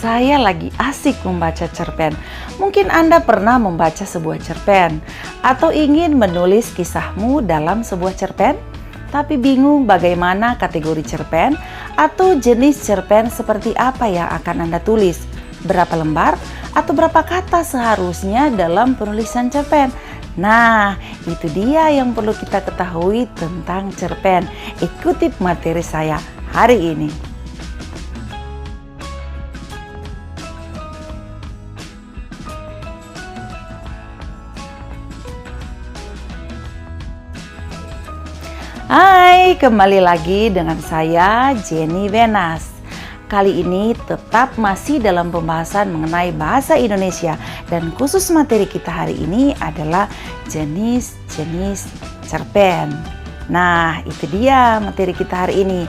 saya lagi asik membaca cerpen. Mungkin Anda pernah membaca sebuah cerpen atau ingin menulis kisahmu dalam sebuah cerpen, tapi bingung bagaimana kategori cerpen atau jenis cerpen seperti apa yang akan Anda tulis, berapa lembar atau berapa kata seharusnya dalam penulisan cerpen. Nah, itu dia yang perlu kita ketahui tentang cerpen. Ikuti materi saya hari ini. Hai, kembali lagi dengan saya Jenny Wenas. Kali ini tetap masih dalam pembahasan mengenai bahasa Indonesia dan khusus materi kita hari ini adalah jenis-jenis cerpen. Nah, itu dia materi kita hari ini.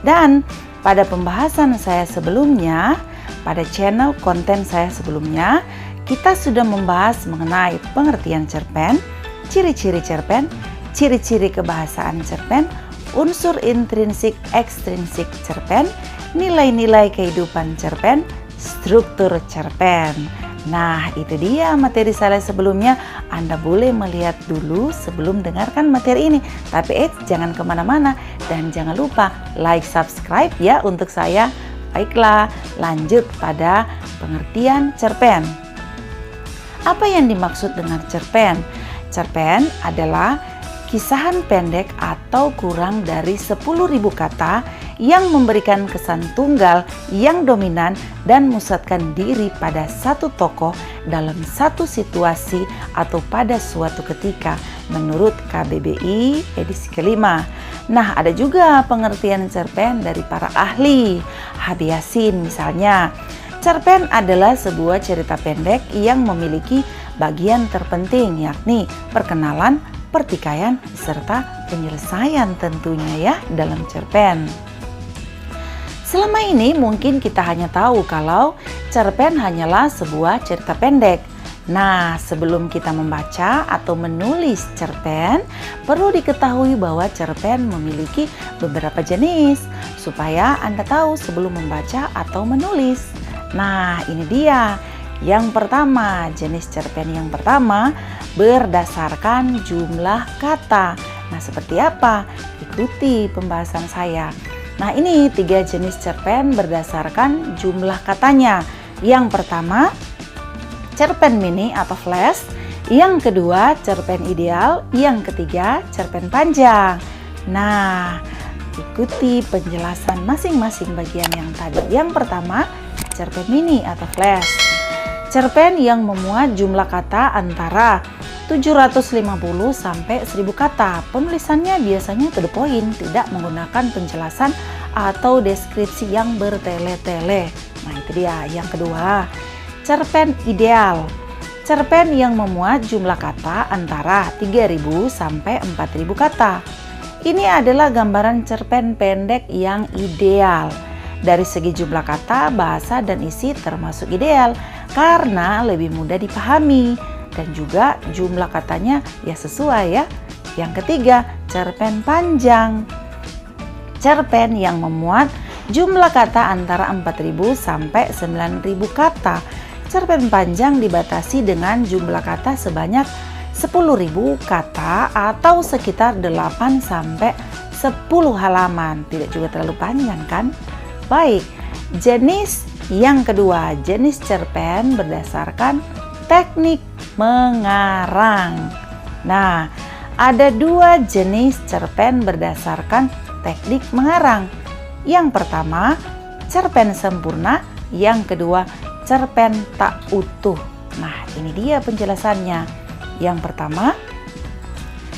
Dan pada pembahasan saya sebelumnya, pada channel konten saya sebelumnya, kita sudah membahas mengenai pengertian cerpen, ciri-ciri cerpen, ciri-ciri kebahasaan cerpen, unsur intrinsik ekstrinsik cerpen, nilai-nilai kehidupan cerpen, struktur cerpen. Nah, itu dia materi saya sebelumnya. Anda boleh melihat dulu sebelum dengarkan materi ini. Tapi jangan kemana-mana dan jangan lupa like, subscribe ya untuk saya. Baiklah, lanjut pada pengertian cerpen. Apa yang dimaksud dengan cerpen? Cerpen adalah kisahan pendek atau kurang dari 10.000 kata yang memberikan kesan tunggal yang dominan dan memusatkan diri pada satu tokoh dalam satu situasi atau pada suatu ketika menurut KBBI edisi kelima. Nah, ada juga pengertian cerpen dari para ahli. Habib Yasin misalnya. Cerpen adalah sebuah cerita pendek yang memiliki bagian terpenting yakni perkenalan, pertikaian, serta penyelesaian tentunya ya dalam cerpen. Selama ini mungkin kita hanya tahu kalau cerpen hanyalah sebuah cerita pendek. Nah, sebelum kita membaca atau menulis cerpen, perlu diketahui bahwa cerpen memiliki beberapa jenis supaya Anda tahu sebelum membaca atau menulis. Nah, ini dia. Yang pertama, jenis cerpen yang pertama berdasarkan jumlah kata. Nah, seperti apa? Ikuti pembahasan saya. Nah, ini 3 jenis cerpen berdasarkan jumlah katanya. Yang pertama, cerpen mini atau flash. Yang kedua, cerpen ideal. Yang ketiga, cerpen panjang. Nah, ikuti penjelasan masing-masing bagian yang tadi. Yang pertama, cerpen mini atau flash. Cerpen yang memuat jumlah kata antara 750 sampai 1000 kata. Penulisannya biasanya to the point, tidak menggunakan penjelasan atau deskripsi yang bertele-tele. Nah, itu dia. Yang kedua, cerpen ideal. Cerpen yang memuat jumlah kata antara 3000 sampai 4000 kata. Ini adalah gambaran cerpen pendek yang ideal. Dari segi jumlah kata, bahasa, dan isi termasuk ideal karena lebih mudah dipahami dan juga jumlah katanya ya sesuai ya. Yang ketiga, cerpen panjang. Cerpen yang memuat jumlah kata antara 4.000 sampai 9.000 kata. Cerpen panjang dibatasi dengan jumlah kata sebanyak 10.000 kata atau sekitar 8 sampai 10 halaman. Tidak juga terlalu panjang kan? Baik, jenis yang kedua, jenis cerpen berdasarkan teknik mengarang. Nah, ada 2 jenis cerpen berdasarkan teknik mengarang. Yang pertama, cerpen sempurna. Yang kedua, cerpen tak utuh. Nah, ini dia penjelasannya. Yang pertama,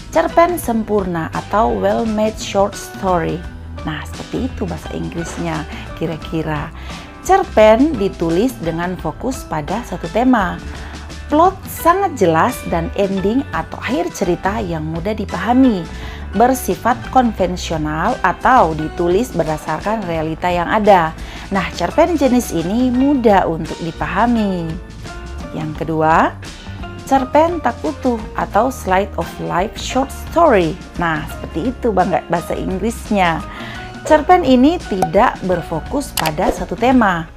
cerpen sempurna atau well-made short story. Nah, seperti itu bahasa Inggrisnya kira-kira. Cerpen ditulis dengan fokus pada satu tema. Plot sangat jelas dan ending atau akhir cerita yang mudah dipahami. Bersifat konvensional atau ditulis berdasarkan realita yang ada. Nah, cerpen jenis ini mudah untuk dipahami. Yang kedua, cerpen tak utuh atau slice of life short story. Nah, seperti itu bahasa Inggrisnya. Cerpen ini tidak berfokus pada satu tema.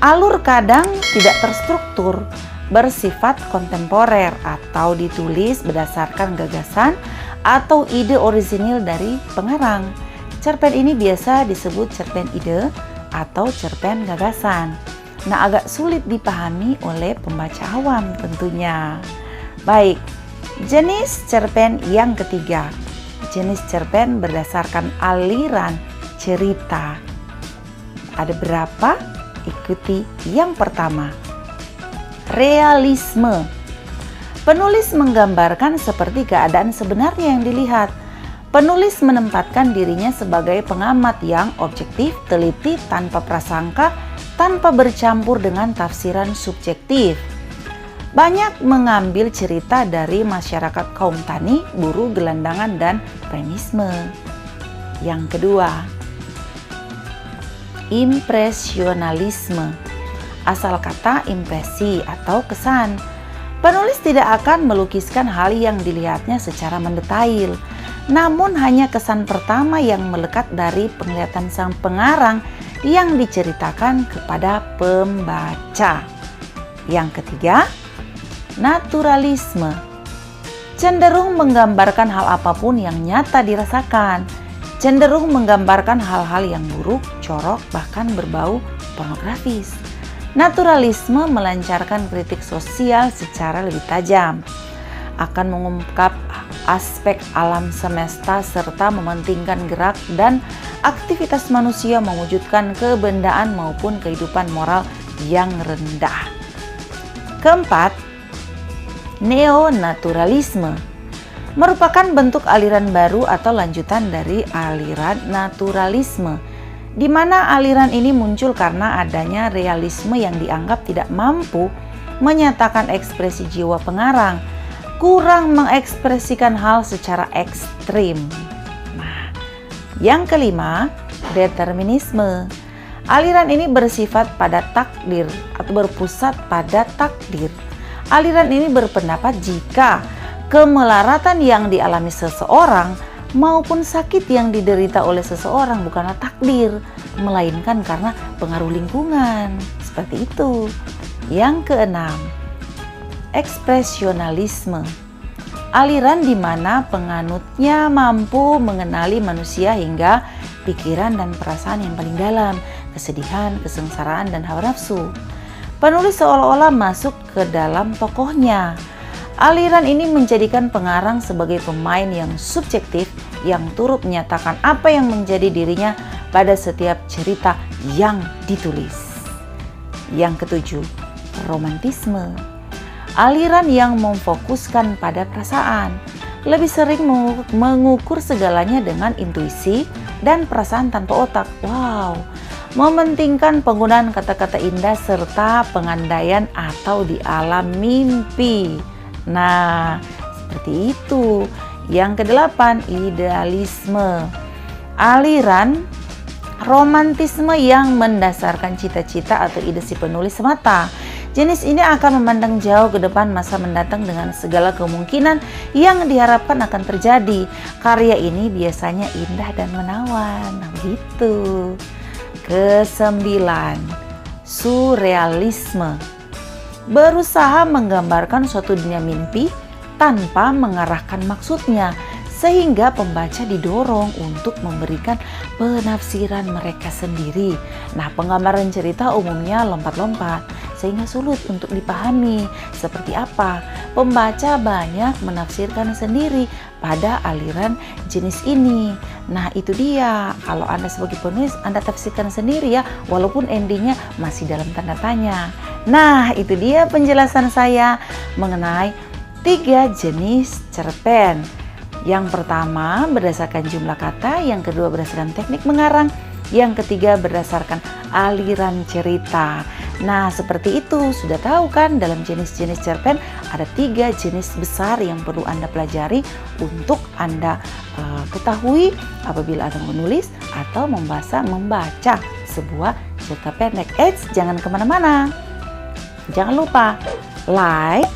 Alur kadang tidak terstruktur, bersifat kontemporer atau ditulis berdasarkan gagasan atau ide orisinil dari pengarang. Cerpen ini biasa disebut cerpen ide atau cerpen gagasan. Nah, agak sulit dipahami oleh pembaca awam tentunya. Baik, jenis cerpen yang ketiga. Jenis cerpen berdasarkan aliran cerita. Ada berapa? Ikuti yang pertama. Realisme. Penulis menggambarkan seperti keadaan sebenarnya yang dilihat. Penulis menempatkan dirinya sebagai pengamat yang objektif, teliti, tanpa prasangka, tanpa bercampur dengan tafsiran subjektif. Banyak mengambil cerita dari masyarakat kaum tani, buruh, gelandangan, dan premisme. Yang kedua, impresionalisme. Asal kata impresi atau kesan. Penulis tidak akan melukiskan hal yang dilihatnya secara mendetail, namun hanya kesan pertama yang melekat dari penglihatan sang pengarang yang diceritakan kepada pembaca. Yang ketiga, naturalisme. Cenderung menggambarkan hal apapun yang nyata dirasakan, cenderung menggambarkan hal-hal yang buruk, jorok, bahkan berbau pornografis. Naturalisme melancarkan kritik sosial secara lebih tajam, akan mengungkap aspek alam semesta serta mementingkan gerak dan aktivitas manusia mewujudkan kebendaan maupun kehidupan moral yang rendah. Keempat, neonaturalisme merupakan bentuk aliran baru atau lanjutan dari aliran naturalisme, di mana aliran ini muncul karena adanya realisme yang dianggap tidak mampu menyatakan ekspresi jiwa pengarang, kurang mengekspresikan hal secara ekstrim. Nah, yang kelima, determinisme. Aliran ini bersifat pada takdir atau berpusat pada takdir. Aliran ini berpendapat jika kemelaratan yang dialami seseorang maupun sakit yang diderita oleh seseorang bukanlah takdir, melainkan karena pengaruh lingkungan. Seperti itu. Yang keenam, ekspresionalisme. Aliran di mana penganutnya mampu mengenali manusia hingga pikiran dan perasaan yang paling dalam, kesedihan, kesengsaraan, dan hawa nafsu. Penulis seolah-olah masuk ke dalam tokohnya. Aliran ini menjadikan pengarang sebagai pemain yang subjektif yang turut menyatakan apa yang menjadi dirinya pada setiap cerita yang ditulis. Yang ketujuh, romantisme. Aliran yang memfokuskan pada perasaan, lebih sering mengukur segalanya dengan intuisi dan perasaan tanpa otak. Wow, mementingkan penggunaan kata-kata indah serta pengandaian atau di alam mimpi. Nah, seperti itu. Yang kedelapan, idealisme. Aliran romantisme yang mendasarkan cita-cita atau ide si penulis semata. Jenis ini akan memandang jauh ke depan masa mendatang dengan segala kemungkinan yang diharapkan akan terjadi. Karya ini biasanya indah dan menawan. Nah, begitu. Kesembilan, surrealisme. Berusaha menggambarkan suatu dunia mimpi tanpa mengarahkan maksudnya, sehingga pembaca didorong untuk memberikan penafsiran mereka sendiri. Nah, penggambaran cerita umumnya lompat-lompat, sehingga sulit untuk dipahami. Seperti apa? Pembaca banyak menafsirkan sendiri pada aliran jenis ini. Nah, itu dia. Kalau Anda sebagai penulis, Anda tafsirkan sendiri ya, walaupun endingnya masih dalam tanda tanya. Nah, itu dia penjelasan saya mengenai 3 jenis cerpen. Yang pertama berdasarkan jumlah kata, yang kedua berdasarkan teknik mengarang, yang ketiga berdasarkan aliran cerita. Nah, seperti itu. Sudah tahu kan, dalam jenis-jenis cerpen ada 3 jenis besar yang perlu Anda pelajari untuk Anda ketahui apabila Anda menulis atau membaca sebuah cerita pendek. Jangan kemana-mana. Jangan lupa like,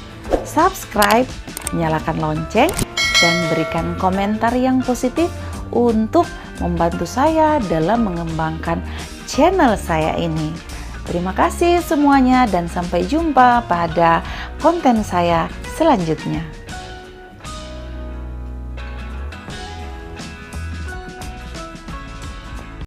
subscribe, nyalakan lonceng, dan berikan komentar yang positif untuk membantu saya dalam mengembangkan channel saya ini. Terima kasih semuanya dan sampai jumpa pada konten saya selanjutnya.